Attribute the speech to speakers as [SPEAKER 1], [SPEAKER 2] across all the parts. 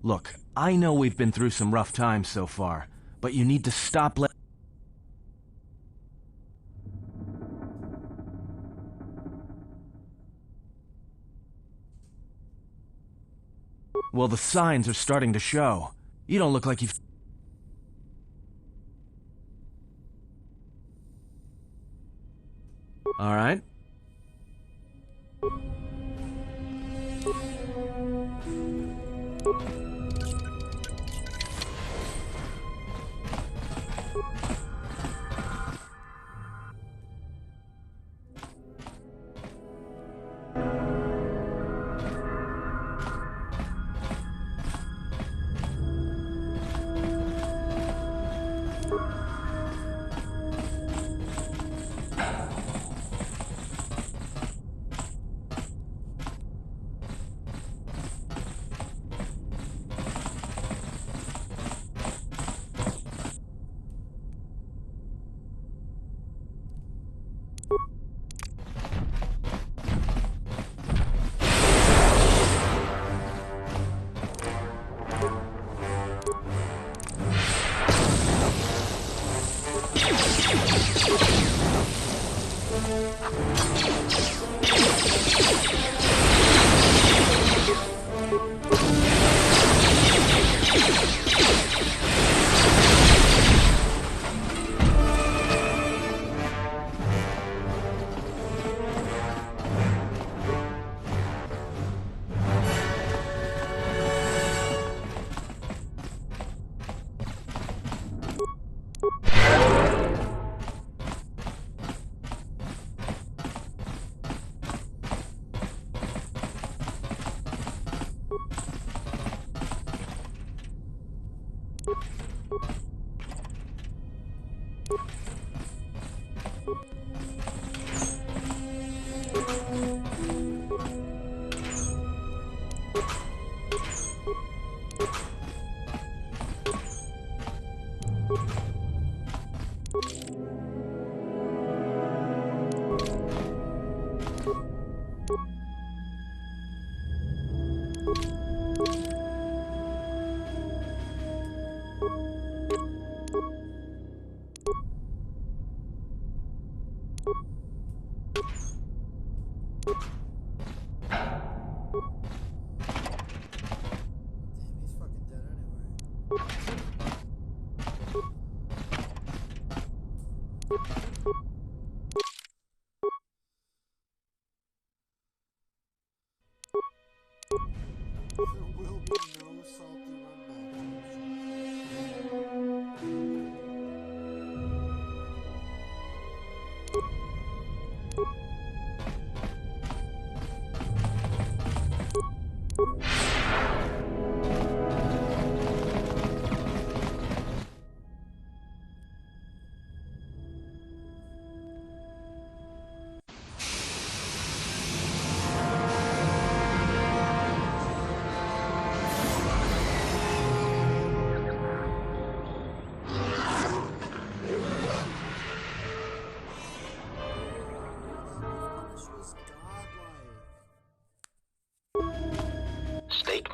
[SPEAKER 1] Look, I know we've been through some rough times so far, but you need to stop Well, the signs are starting to show. You don't look like you've... All right.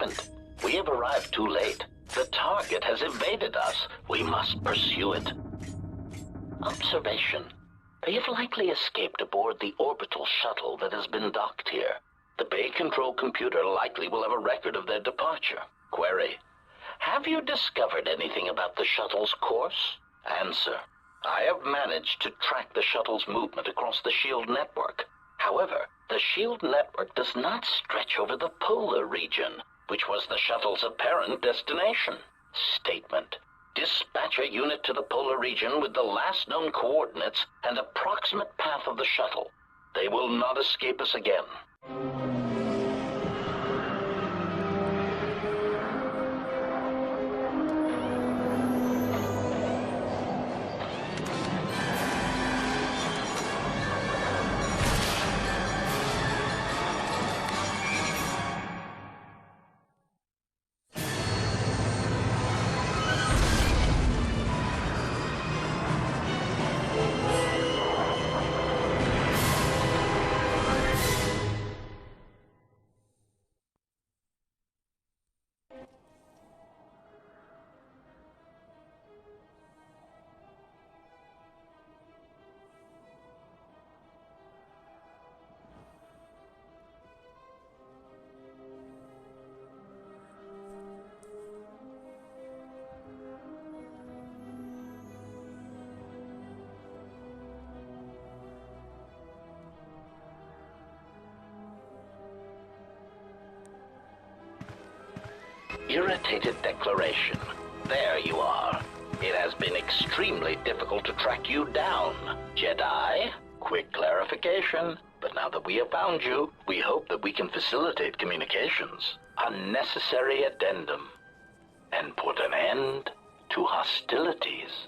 [SPEAKER 2] statement. We have arrived too late. The target has evaded us. We must pursue it. Observation. They have likely escaped aboard the orbital shuttle that has been docked here. The Bay Control computer likely will have a record of their departure. Query. Have you discovered anything about the shuttle's course? Answer. I have managed to track the shuttle's movement across the shield network. However, the shield network does not stretch over the polar region, which was the shuttle's apparent destination. Statement. Dispatch a unit to the polar region with the last known coordinates and approximate path of the shuttle. They will not escape us again. Irritated declaration. There you are. It has been extremely difficult to track you down, Jedi. Quick clarification. But now that we have found you, we hope that we can facilitate communications. Unnecessary addendum. And put an end to hostilities.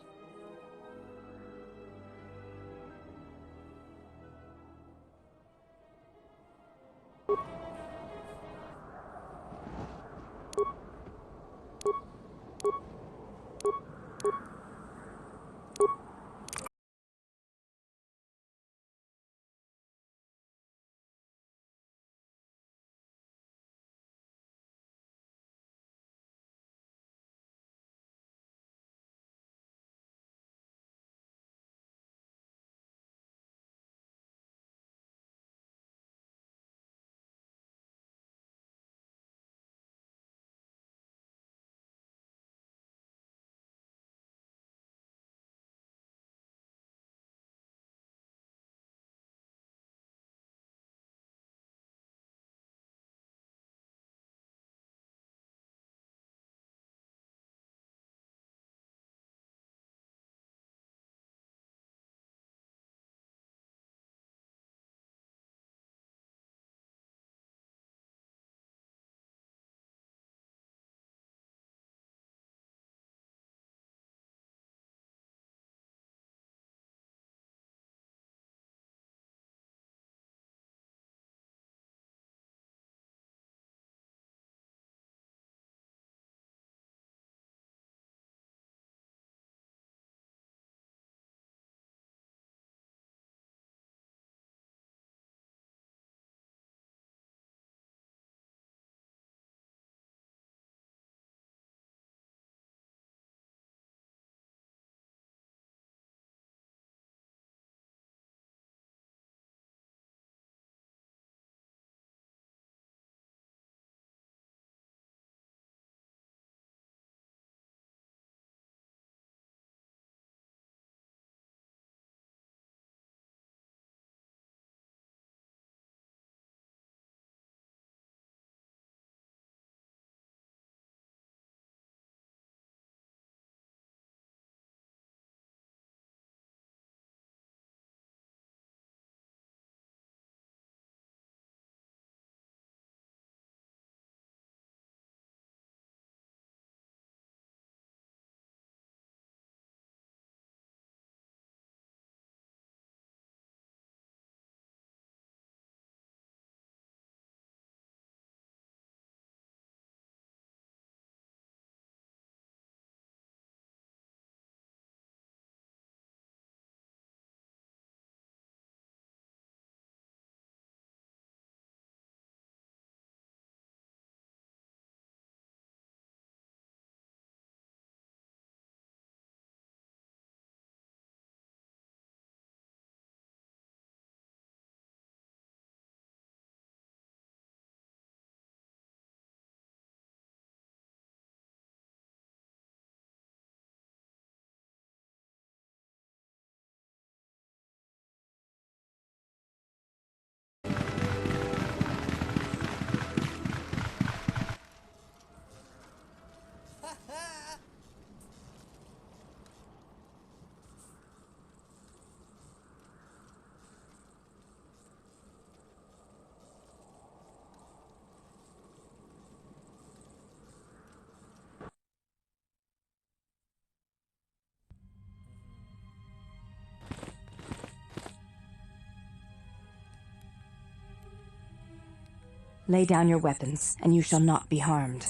[SPEAKER 3] Lay down your weapons, and you shall not be harmed.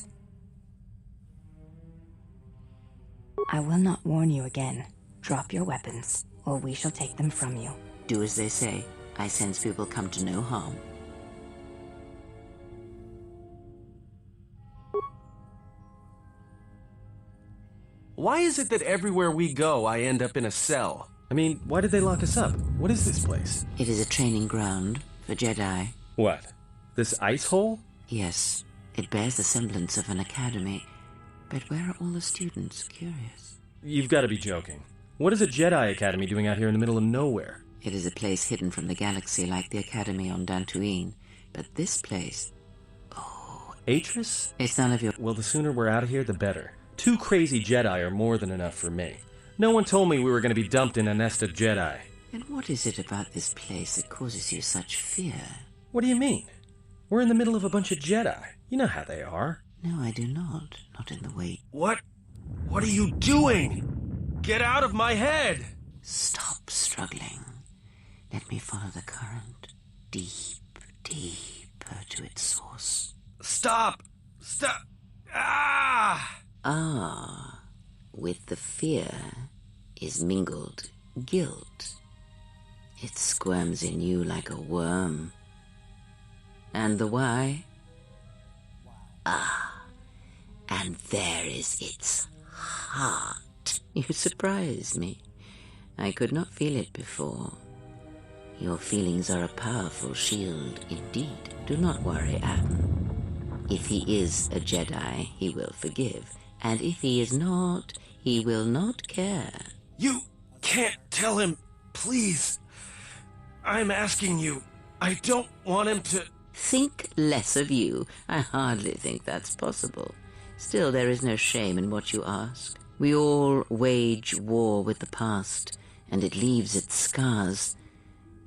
[SPEAKER 3] I will not warn you again. Drop your weapons, or we shall take them from you.
[SPEAKER 4] Do as they say. I sense we will come to no harm.
[SPEAKER 1] Why is it that everywhere we go, I end up in a cell? I mean, why did they lock us up? What is this place?
[SPEAKER 4] It is a training ground for Jedi.
[SPEAKER 1] What? This ice hole?
[SPEAKER 4] Yes, it bears the semblance of an academy. But where are all the students? Curious.
[SPEAKER 1] You've got to be joking. What is a Jedi Academy doing out here in the middle of nowhere?
[SPEAKER 4] It is a place hidden from the galaxy like the academy on Dantooine. But this place... Oh...
[SPEAKER 1] Atris?
[SPEAKER 4] It's none of your...
[SPEAKER 1] Well, the sooner we're out of here, the better. 2 crazy Jedi are more than enough for me. No one told me we were going to be dumped in a nest of Jedi.
[SPEAKER 4] And what is it about this place that causes you such fear?
[SPEAKER 1] What do you mean? We're in the middle of a bunch of Jedi. You know how they are.
[SPEAKER 4] No, I do not. Not in the way...
[SPEAKER 1] What? What are you doing? Get out of my head!
[SPEAKER 4] Stop struggling. Let me follow the current. Deep, deeper to its source.
[SPEAKER 1] Stop! Stop! Ah!
[SPEAKER 4] Ah, with the fear is mingled guilt. It squirms in you like a worm. And the why? Ah, and there is its heart. You surprise me. I could not feel it before. Your feelings are a powerful shield indeed. Do not worry, Adam. If he is a Jedi, he will forgive. And if he is not, he will not care.
[SPEAKER 1] You can't tell him, please. I'm asking you. I don't want him to...
[SPEAKER 4] Think less of you. I hardly think that's possible. Still, there is no shame in what you ask. We all wage war with the past, and it leaves its scars.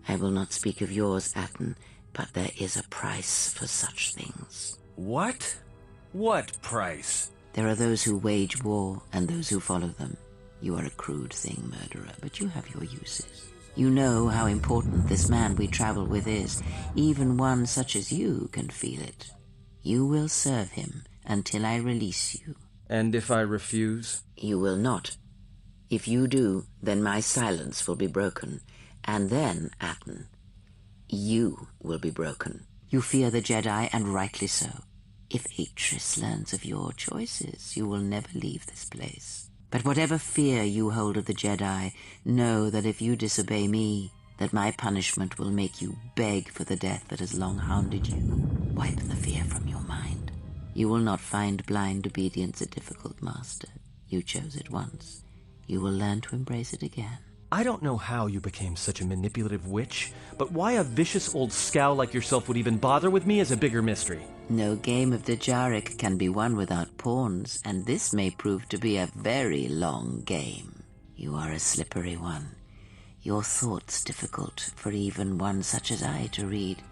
[SPEAKER 4] I will not speak of yours, Atten, but there is a price for such things.
[SPEAKER 1] What? What price?
[SPEAKER 4] There are those who wage war and those who follow them. You are a crude thing, murderer, but you have your uses. You know how important this man we travel with is. Even one such as you can feel it. You will serve him until I release you.
[SPEAKER 1] And if I refuse?
[SPEAKER 4] You will not. If you do, then my silence will be broken. And then, Atten, you will be broken. You fear the Jedi, and rightly so. If Atris learns of your choices, you will never leave this place. But whatever fear you hold of the Jedi, know that if you disobey me, that my punishment will make you beg for the death that has long hounded you. Wipe the fear from your mind. You will not find blind obedience a difficult master. You chose it once. You will learn to embrace it again.
[SPEAKER 1] I don't know how you became such a manipulative witch, but why a vicious old scowl like yourself would even bother with me is a bigger mystery.
[SPEAKER 4] No game of the Jarek can be won without pawns, and this may prove to be a very long game. You are a slippery one. Your thoughts difficult for even one such as I to read.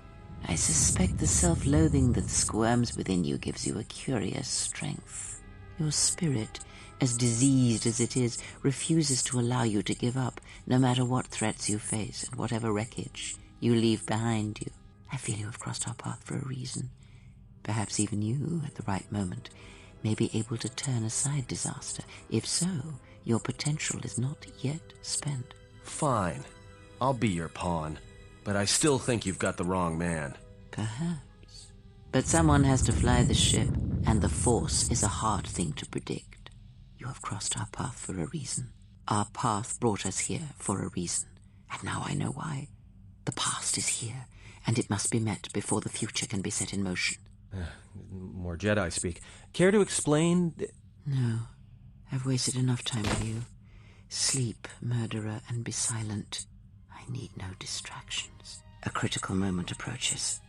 [SPEAKER 4] I suspect the self-loathing that squirms within you gives you a curious strength. Your spirit, as diseased as it is, refuses to allow you to give up, no matter what threats you face and whatever wreckage you leave behind you. I feel you have crossed our path for a reason. Perhaps even you, at the right moment, may be able to turn aside disaster. If so, your potential is not yet spent.
[SPEAKER 1] Fine. I'll be your pawn. But I still think you've got the wrong man.
[SPEAKER 4] Perhaps. But someone has to fly the ship, and the Force is a hard thing to predict. You have crossed our path for a reason. Our path brought us here for a reason. And now I know why. The past is here, and it must be met before the future can be set in motion.
[SPEAKER 1] More Jedi speak. Care to explain?
[SPEAKER 4] No. I've wasted enough time with you. Sleep, murderer, and be silent. I need no distractions. A critical moment approaches.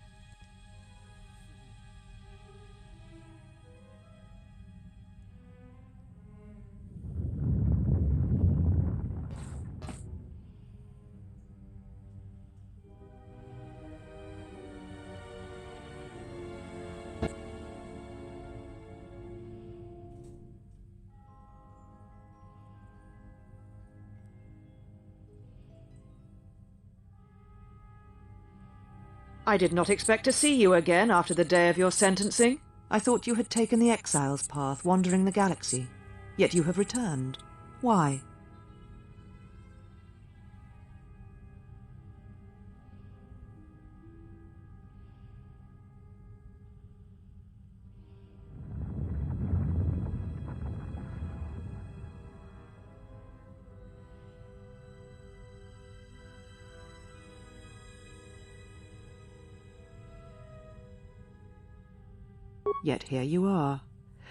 [SPEAKER 5] I did not expect to see you again after the day of your sentencing. I thought you had taken the exile's path, wandering the galaxy. Yet you have returned. Why? Yet here you are.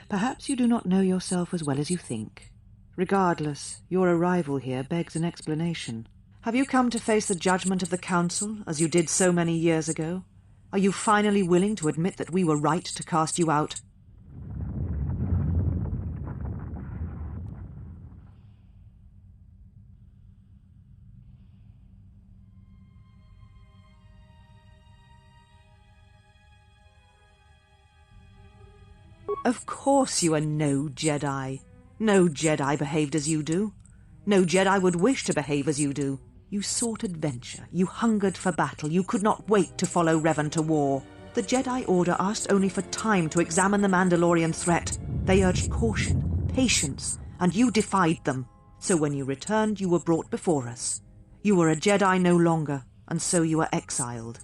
[SPEAKER 5] Perhaps you do not know yourself as well as you think. Regardless, your arrival here begs an explanation. Have you come to face the judgment of the Council, as you did so many years ago? Are you finally willing to admit that we were right to cast you out? Of course you are no Jedi. No Jedi behaved as you do. No Jedi would wish to behave as you do. You sought adventure. You hungered for battle. You could not wait to follow Revan to war. The Jedi Order asked only for time to examine the Mandalorian threat. They urged caution, patience, and you defied them. So when you returned, you were brought before us. You were a Jedi no longer, and so you were exiled.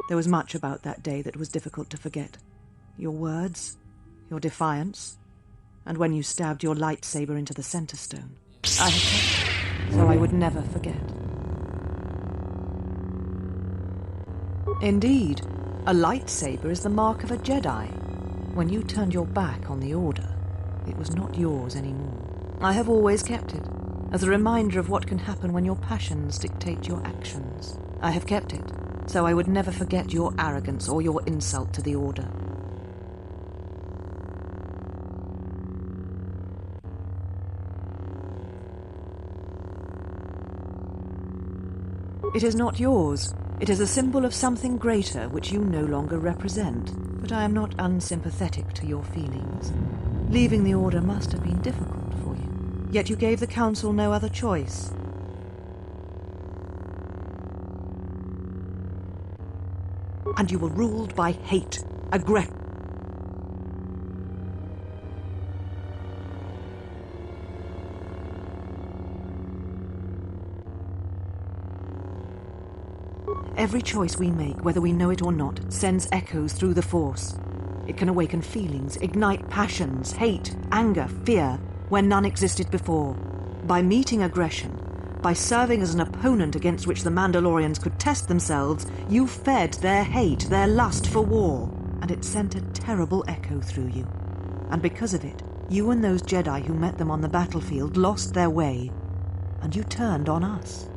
[SPEAKER 5] There was much about that day that was difficult to forget. Your words, your defiance, and when you stabbed your lightsaber into the center stone. I had kept it, so I would never forget. Indeed, a lightsaber is the mark of a Jedi. When you turned your back on the Order, it was not yours anymore. I have always kept it, as a reminder of what can happen when your passions dictate your actions. I have kept it, so I would never forget your arrogance or your insult to the Order. It is not yours. It is a symbol of something greater which you no longer represent. But I am not unsympathetic to your feelings. Leaving the Order must have been difficult for you. Yet you gave the Council no other choice. And you were ruled by hate, aggression. Every choice we make, whether we know it or not, sends echoes through the Force. It can awaken feelings, ignite passions, hate, anger, fear, where none existed before. By meeting aggression, by serving as an opponent against which the Mandalorians could test themselves, you fed their hate, their lust for war, and it sent a terrible echo through you. And because of it, you and those Jedi who met them on the battlefield lost their way, and you turned on us.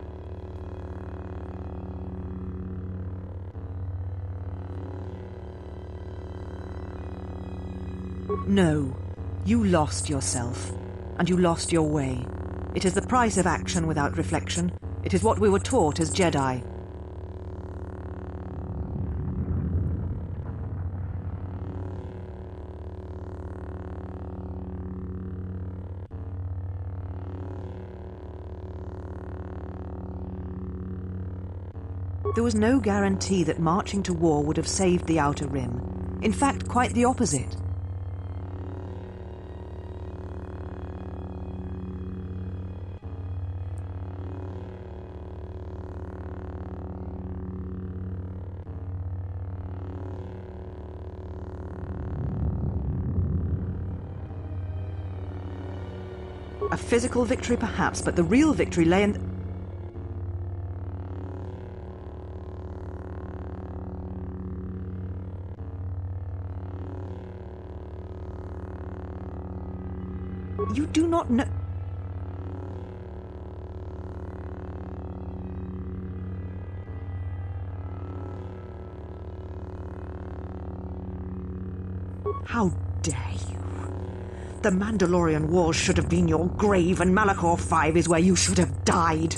[SPEAKER 5] No, you lost yourself, and you lost your way. It is the price of action without reflection. It is what we were taught as Jedi. There was no guarantee that marching to war would have saved the Outer Rim. In fact, quite the opposite. A physical victory perhaps, but the real victory lay in... You do not know... How dare you? The Mandalorian Wars should have been your grave, and Malachor 5 is where you should have died.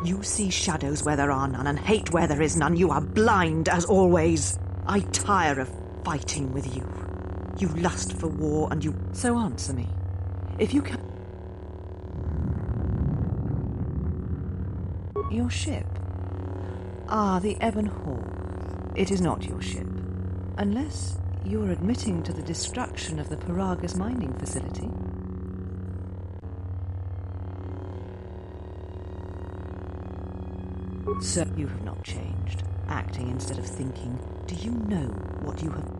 [SPEAKER 5] You see shadows where there are none, and hate where there is none. You are blind, as always. I tire of fighting with you. You lust for war, and you... So answer me. If you can... Your ship? Ah, the Ebon Hawk. It is not your ship. Unless you're admitting to the destruction of the Paragas mining facility. Sir, you have not changed. Acting instead of thinking. Do you know what you have...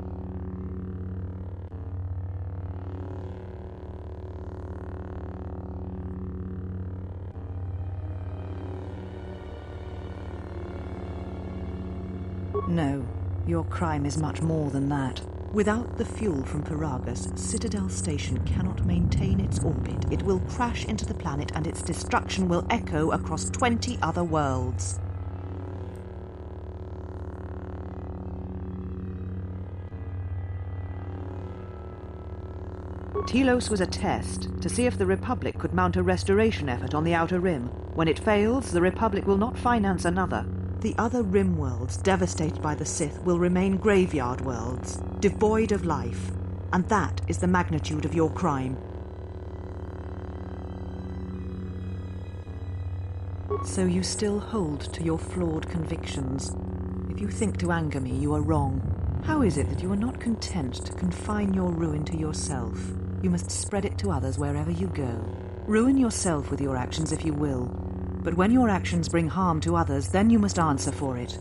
[SPEAKER 5] No, your crime is much more than that. Without the fuel from Paragas, Citadel Station cannot maintain its orbit. It will crash into the planet and its destruction will echo across 20 other worlds. Telos was a test to see if the Republic could mount a restoration effort on the Outer Rim. When it fails, the Republic will not finance another. The other Rim worlds, devastated by the Sith, will remain graveyard worlds, devoid of life. And that is the magnitude of your crime. So you still hold to your flawed convictions. If you think to anger me, you are wrong. How is it that you are not content to confine your ruin to yourself? You must spread it to others wherever you go. Ruin yourself with your actions if you will. But when your actions bring harm to others, then you must answer for it.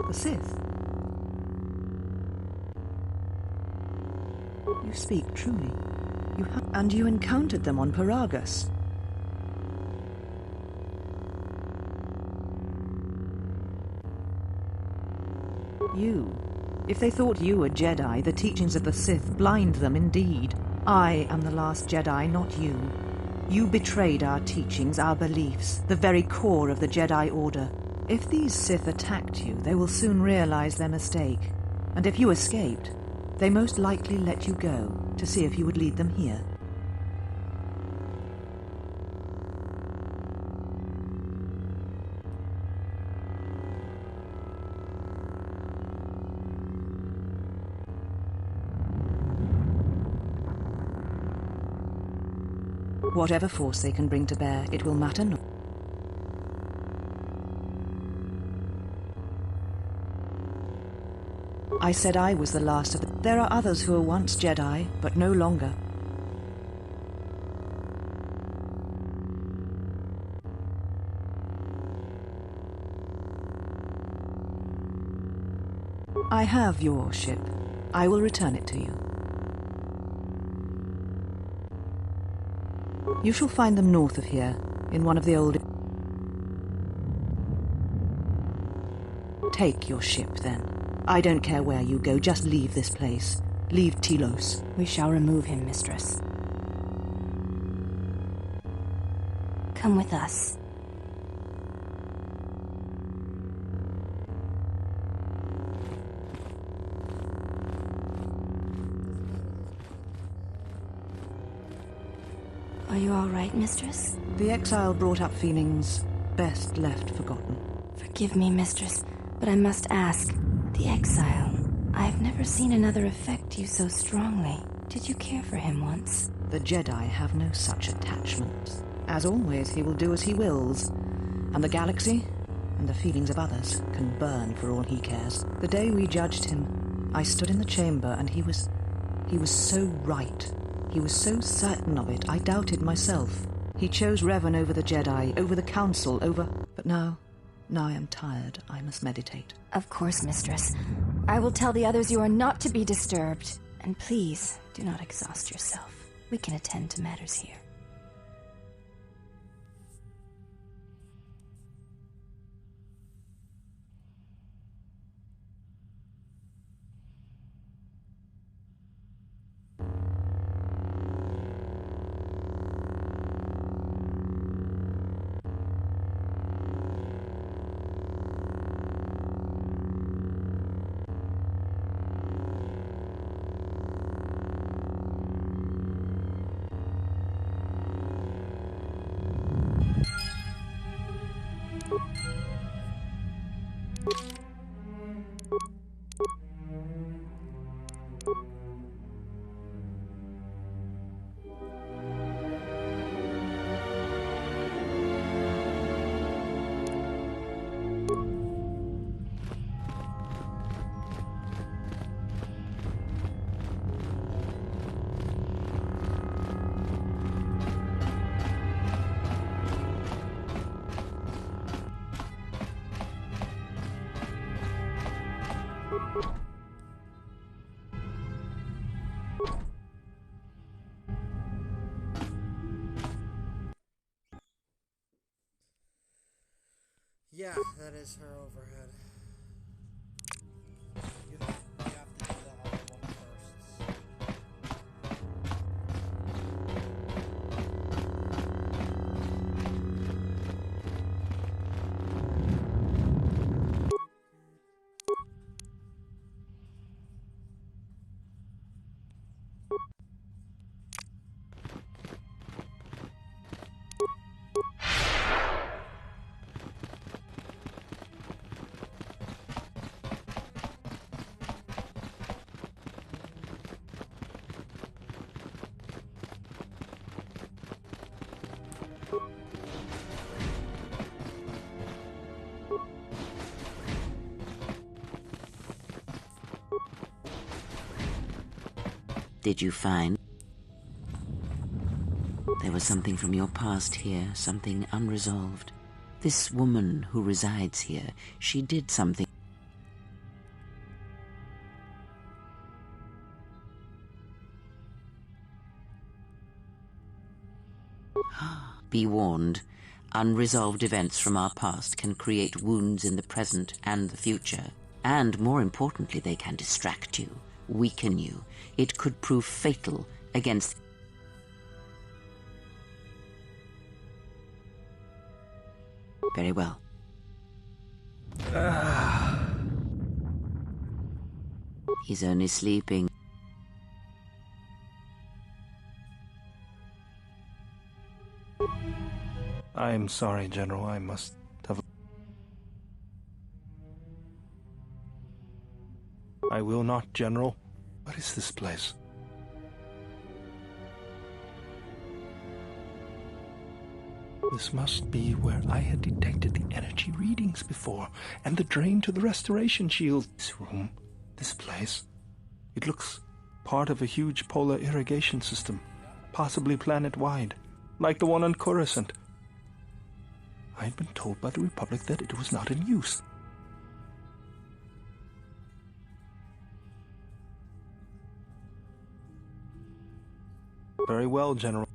[SPEAKER 5] The Sith? You speak truly. And you encountered them on Paragas. If they thought you a Jedi, the teachings of the Sith blind them indeed. I am the last Jedi, not you. You betrayed our teachings, our beliefs, the very core of the Jedi Order. If these Sith attacked you, they will soon realize their mistake. And if you escaped, they most likely let you go to see if you would lead them here. Whatever force they can bring to bear, it will matter not. I said I was the last of them. There are others who were once Jedi, but no longer. I have your ship. I will return it to you. You shall find them north of here, in one of the old... Take your ship, then. I don't care where you go, just leave this place. Leave Telos.
[SPEAKER 3] We shall remove him, mistress. Come with us. Are you all right, mistress?
[SPEAKER 5] The exile brought up feelings best left forgotten.
[SPEAKER 3] Forgive me, mistress, but I must ask. The exile. I've never seen another affect you so strongly. Did you care for him once?
[SPEAKER 5] The Jedi have no such attachment. As always, he will do as he wills. And the galaxy, and the feelings of others, can burn for all he cares. The day we judged him, I stood in the chamber and he was so right. He was so certain of it, I doubted myself. He chose Revan over the Jedi, over the Council, over... But now I am tired. I must meditate.
[SPEAKER 3] Of course, mistress. I will tell the others you are not to be disturbed. And please, do not exhaust yourself. We can attend to matters here.
[SPEAKER 6] Yeah, that is her overhead. You have to do the other one first.
[SPEAKER 4] Did you find? There was something from your past here, something unresolved. This woman who resides here, she did something. Be warned, unresolved events from our past can create wounds in the present and the future. And more importantly, they can distract you, weaken you. It could prove fatal against... Very well. He's only sleeping.
[SPEAKER 1] I'm sorry, General. I must have... I will not, General. What is this place? This must be where I had detected the energy readings before, and the drain to the restoration shield. This room, this place, it looks part of a huge polar irrigation system, possibly planet-wide, like the one on Coruscant. I'd been told by the Republic that it was not in use. Very well, General.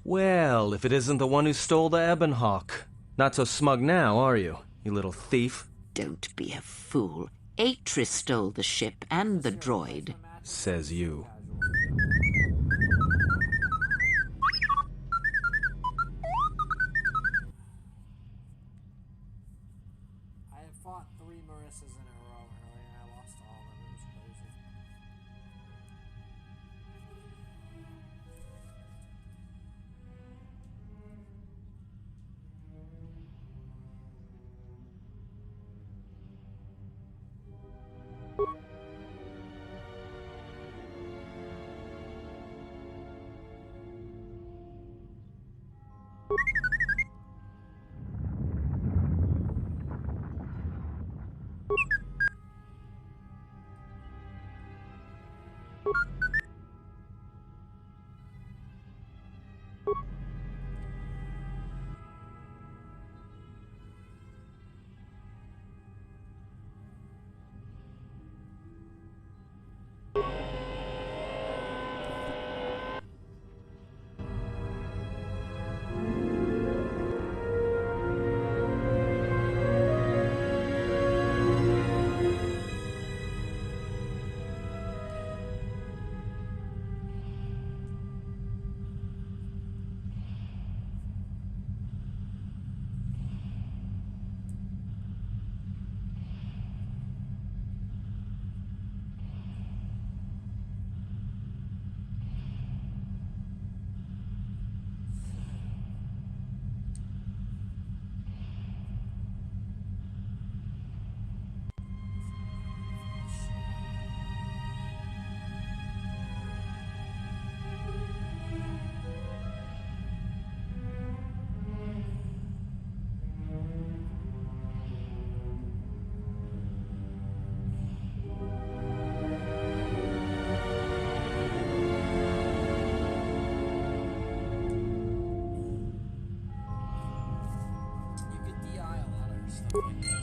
[SPEAKER 7] Well, if it isn't the one who stole the Ebonhawk. Not so smug now, are you, you little thief?
[SPEAKER 4] Don't be a fool. Atris stole the ship and the droid.
[SPEAKER 7] Says you.
[SPEAKER 6] I had fought 3 Marissas in a row earlier and I lost all of them. It was crazy. You get DI a lot of stuff like that.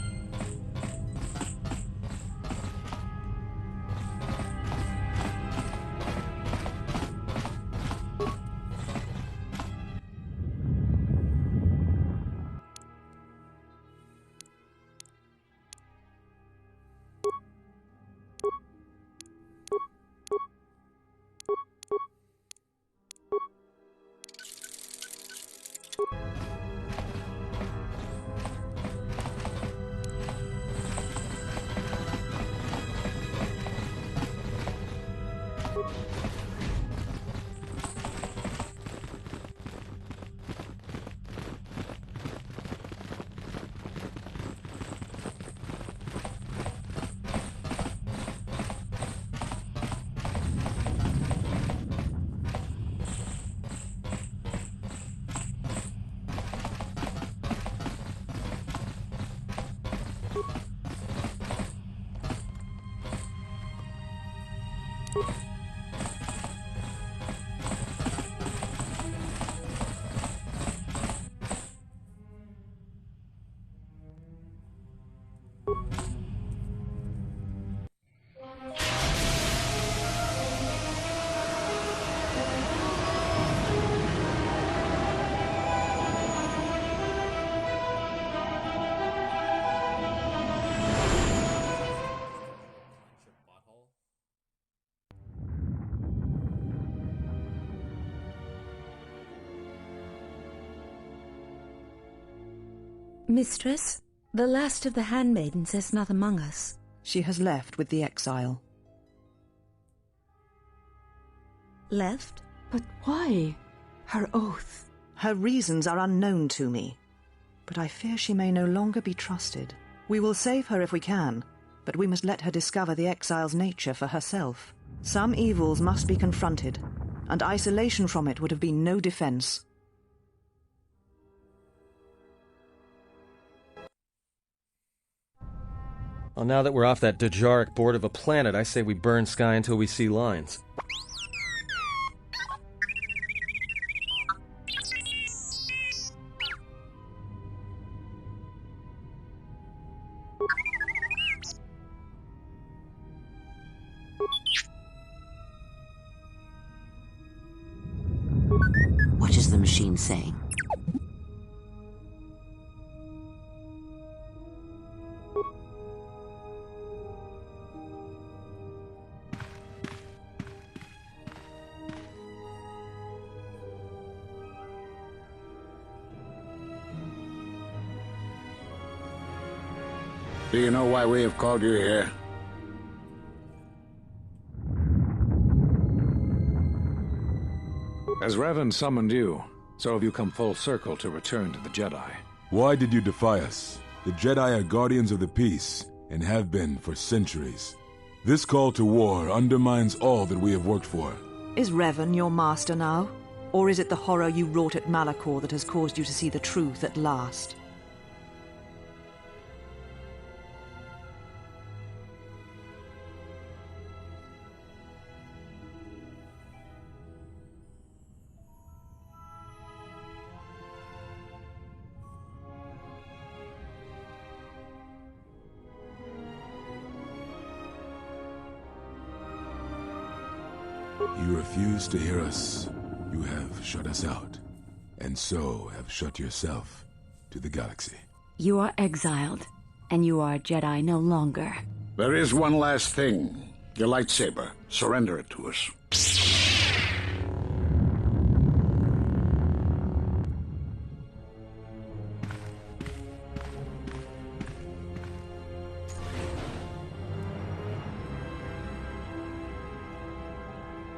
[SPEAKER 8] Mistress, the last of the handmaidens is not among us.
[SPEAKER 5] She has left with the exile.
[SPEAKER 8] Left?
[SPEAKER 5] But why? Her oath. Her reasons are unknown to me. but I fear she may no longer be trusted. We will save her if we can, but we must let her discover the exile's nature for herself. Some evils must be confronted, and isolation from it would have been no defense.
[SPEAKER 7] Well, now that we're off that Dejaric board of a planet, I say we burn sky until we see lines.
[SPEAKER 4] What is the machine saying?
[SPEAKER 9] Do you know why we have called you here?
[SPEAKER 10] As Revan summoned you, so have you come full circle to return to the Jedi.
[SPEAKER 11] Why did you defy us? The Jedi are guardians of the peace, and have been for centuries. This call to war undermines all that we have worked for.
[SPEAKER 5] Is Revan your master now? Or is it the horror you wrought at Malachor that has caused you to see the truth at last?
[SPEAKER 11] You refuse to hear us. You have shut us out, and so have shut yourself to the galaxy.
[SPEAKER 8] You are exiled, and you are a Jedi no longer.
[SPEAKER 9] There is one last thing. Your lightsaber. Surrender it to us.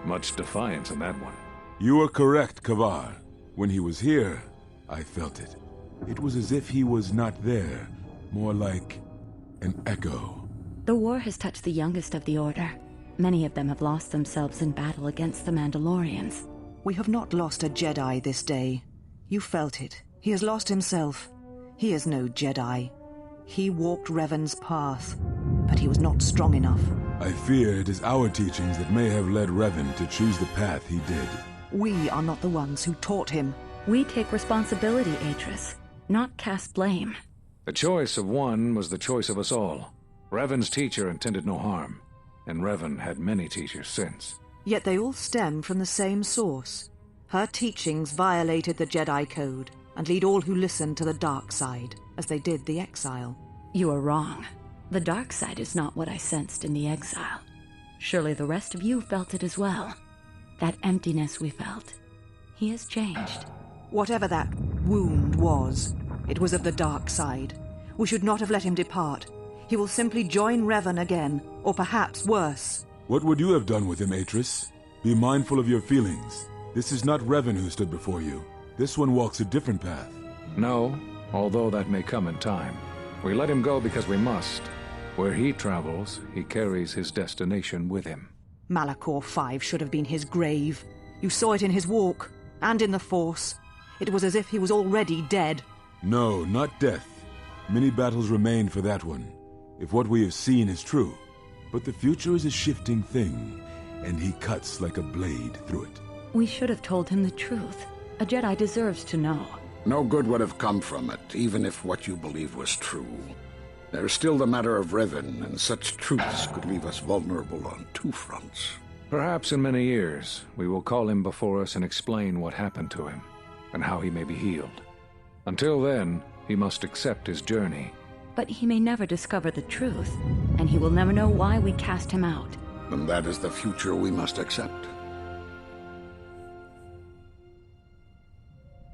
[SPEAKER 10] Much defiance in that one.
[SPEAKER 11] You are correct, Kavar. When he was here, I felt it. It was as if he was not there, more like an echo.
[SPEAKER 8] The war has touched the youngest of the Order. Many of them have lost themselves in battle against the Mandalorians.
[SPEAKER 5] We have not lost a Jedi this day. You felt it. He has lost himself. He is no Jedi. He walked Revan's path, but he was not strong enough.
[SPEAKER 11] I fear it is our teachings that may have led Revan to choose the path he did.
[SPEAKER 5] We are not the ones who taught him.
[SPEAKER 8] We take responsibility, Atris, not cast blame.
[SPEAKER 10] The choice of one was the choice of us all. Revan's teacher intended no harm, and Revan had many teachers since.
[SPEAKER 5] Yet they all stem from the same source. Her teachings violated the Jedi Code and lead all who listen to the dark side, as they did the exile.
[SPEAKER 8] You are wrong. The dark side is not what I sensed in the exile. Surely the rest of you felt it as well. That emptiness we felt. He has changed.
[SPEAKER 5] Whatever that wound was, it was of the dark side. We should not have let him depart. He will simply join Revan again, or perhaps worse.
[SPEAKER 11] What would you have done with him, Atris? Be mindful of your feelings. This is not Revan who stood before you. This one walks a different path.
[SPEAKER 10] No, although that may come in time. We let him go because we must. Where he travels, he carries his destination with him.
[SPEAKER 5] Malachor 5 should have been his grave. You saw it in his walk, and in the Force. It was as if he was already dead.
[SPEAKER 11] No, not death. Many battles remain for that one, if what we have seen is true. But the future is a shifting thing, and he cuts like a blade through it.
[SPEAKER 8] We should have told him the truth. A Jedi deserves to know.
[SPEAKER 9] No good would have come from it, even if what you believe was true. There is still the matter of Revan, and such truths could leave us vulnerable on two fronts.
[SPEAKER 10] Perhaps in many years, we will call him before us and explain what happened to him, and how he may be healed. Until then, he must accept his journey.
[SPEAKER 8] But he may never discover the truth, and he will never know why we cast him out.
[SPEAKER 9] And that is the future we must accept.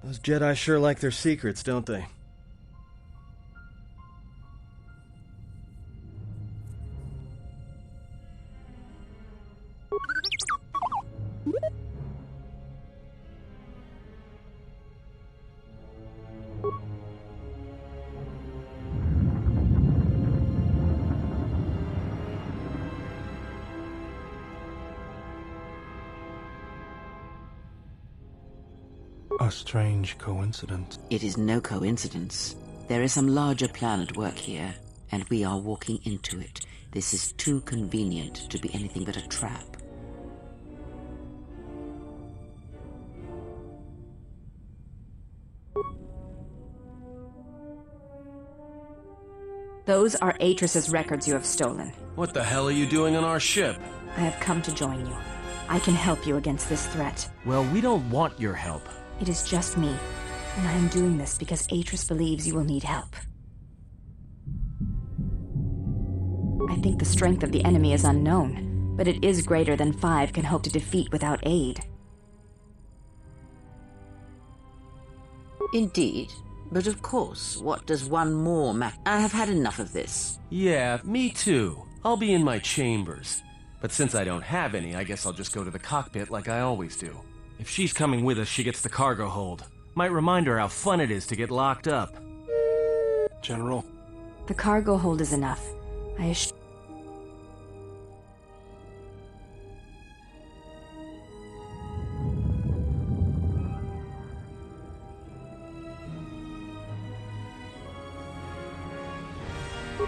[SPEAKER 7] Those Jedi sure like their secrets, don't they?
[SPEAKER 1] A strange coincidence.
[SPEAKER 4] It is no coincidence. There is some larger plan at work here, and we are walking into it. This is too convenient to be anything but a trap.
[SPEAKER 12] Those are Atris's records you have stolen.
[SPEAKER 7] What the hell are you doing on our ship?
[SPEAKER 12] I have come to join you. I can help you against this threat.
[SPEAKER 7] Well, we don't want your help.
[SPEAKER 12] It is just me, and I am doing this because Atris believes you will need help. I think the strength of the enemy is unknown, but it is greater than 5 can hope to defeat without aid.
[SPEAKER 4] Indeed. But of course, what does one more matter? I have had enough of this.
[SPEAKER 7] Yeah, me too. I'll be in my chambers. But since I don't have any, I guess I'll just go to the cockpit like I always do. If she's coming with us, she gets the cargo hold. Might remind her how fun it is to get locked up.
[SPEAKER 1] General.
[SPEAKER 12] The cargo hold is enough. I assure.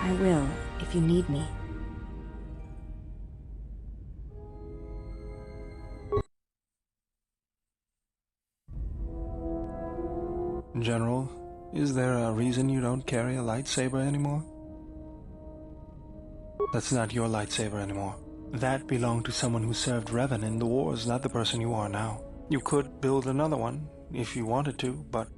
[SPEAKER 12] I will, if you need me.
[SPEAKER 1] General, is there a reason you don't carry a lightsaber anymore? That's not your lightsaber anymore. That belonged to someone who served Revan in the wars, not the person you are now. You could build another one, if you wanted to, but...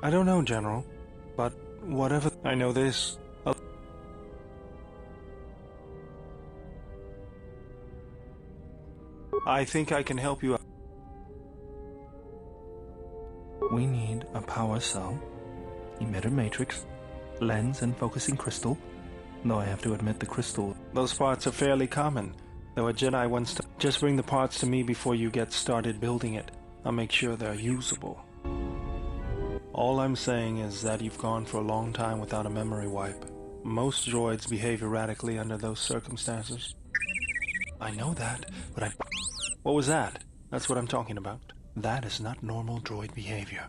[SPEAKER 1] I don't know, General, but whatever... I know this. I think I can help you out. We need a power cell, emitter matrix, lens and focusing crystal. Though I have to admit the crystal... Those parts are fairly common, though a Jedi wants to... Just bring the parts to me before you get started building it. I'll make sure they're usable. All I'm saying is that you've gone for a long time without a memory wipe. Most droids behave erratically under those circumstances. I know that, but What was that? That's what I'm talking about. That is not normal droid behavior.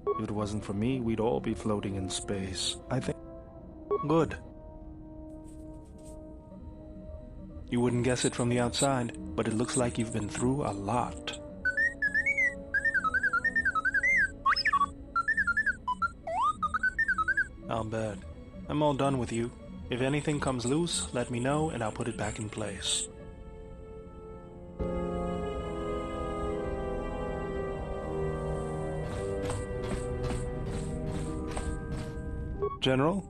[SPEAKER 1] If it wasn't for me, we'd all be floating in space. I think... Good. You wouldn't guess it from the outside, but it looks like you've been through a lot. I'll bet. I'm all done with you. If anything comes loose, let me know and I'll put it back in place. General,